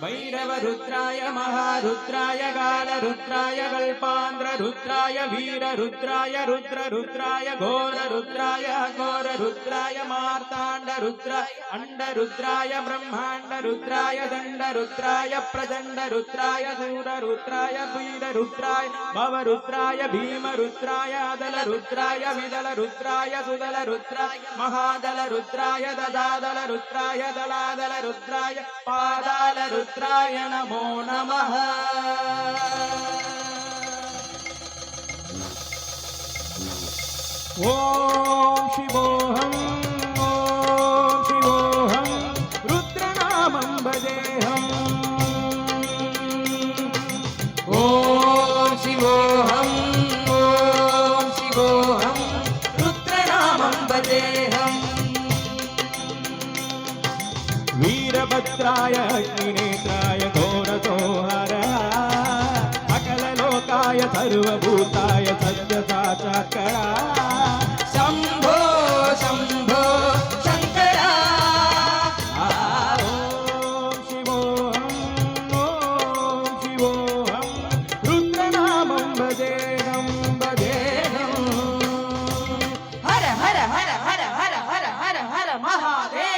भैरवरुद्राय महारुद्राय कालरुद्राय कल्पान्द्ररुद्राय वीररुद्राय रुद्ररुद्राय घोररुद्राय घोररुद्राय मार्ताण्डरुद्राय अण्डरुद्राय ब्रह्माण्डरुद्राय दण्डरुद्राय प्रचण्डरुद्राय दूररुद्राय वीररुद्राय भवरुद्राय भीमरुद्राय अदलरुद्राय विदलरुद्राय सुदलरुद्राय महादलरुद्राय ददादलरुद्राय दलादलरुद्राय पादालरुद्राय नमो नमः। ॐ शिवोऽहं ॐ शिवोऽहं रुद्रनामं भजेऽहम्। ॐ शिवोऽहं ॐ शिवोऽहं रुद्रनामं भजेऽहम्। वीरभद्राय अग्निनेत्राय घोरसंहारः सकललोकाय सर्वभूताय सत्यसाक्षात्करा शम्भो शम्भो शङ्करा। ॐ शिवोऽहं ॐ शिवोऽहं रुद्रनामं भजेऽहं भजेऽहम्। हर हर हर हर हर हर हर हर महादेव।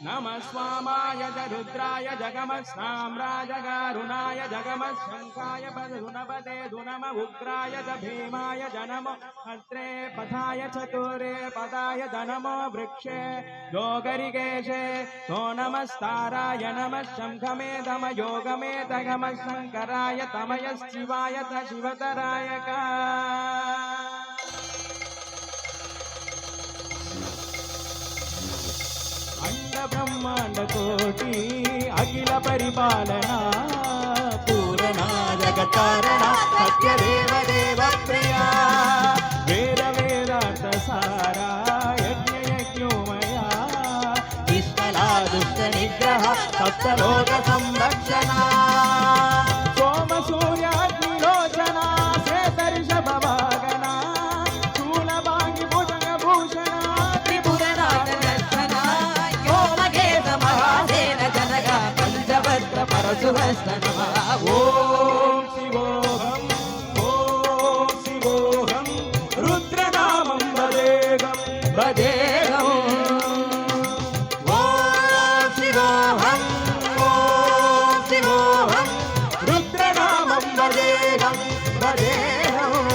नमः स्वामाय रुद्राय जगमस्साम्राज कारुणाय जगमशङ्काय पदुनपदे दुनम उग्राय च भीमाय जनमो हस्त्रे पथाय चतुरे पदाय धनमो वृक्षे योगरिकेशे सो नमस्ताराय नमः शङ्खमे दम योगमे तगम शङ्कराय तमयशिवाय च शिवतराय का। ब्रह्मांड कोटि अखिल परिपालना पूरणा जगतारणा सत्यदेव देव प्रिया वेद वेदांत सारा यज्ञ यज्ञोमया विष्णला दुष्ट निग्रह सप्तलोक संरक्षणा सोम सूर्याग्निलोचना श्वेतऋषभ वागना शूलभांगि भुजंग भूषणा परशुहस्त नमः। ॐ शिवोऽहं ॐ शिवोऽहं रुद्रनामं भजेऽहं भजेऽहम्। ॐ शिवोऽहं ॐ शिवोऽहं रुद्रनामं भजेऽहं भजेऽहम्।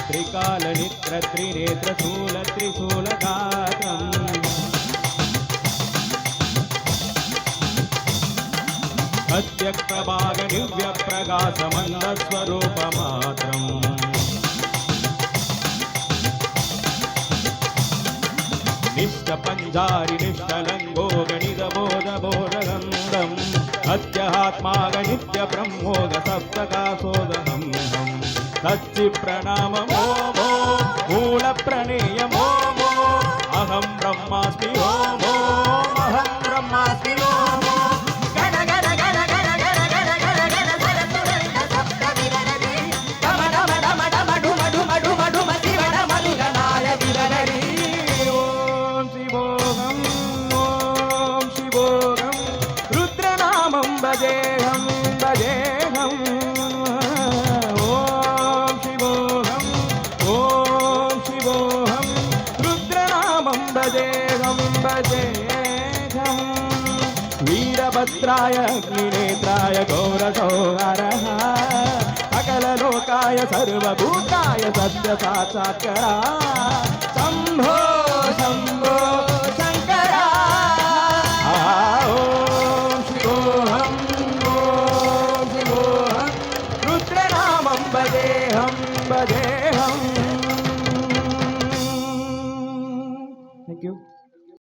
त्रिकाल नित्र त्रिनेत्र शूल त्रिशूल गात्रम् सत्यप्रभाग दिव्य प्रकाश मंद स्वरूप मात्रम् निष्ठ पंजारि निष्ठ लंगो गणित बोध बोधगंधम् अत्यात्मा गणित्य ब्रह्मोग सप्तकाशोदहम् सच्चि प्रणामो मो मूल प्रणेयमो मो अहं ब्रह्मास्मि मो अहं ब्रह्मास्मि मो गण गण गण गण गण गण गण गण सरसुरैः सप्त विररति डम डम डम डम डुम डुम डुम डुम शिव डम गणाय विररति। ॐ शिवोऽहं रुद्रनामं भजेऽहं भजेऽहम्। भजेऽहं भजेऽहं वीर वीरभद्राय अग्निनेत्राय घोरसंहारः सकललोकाय सर्वभूताय सत्य साक्षात्करा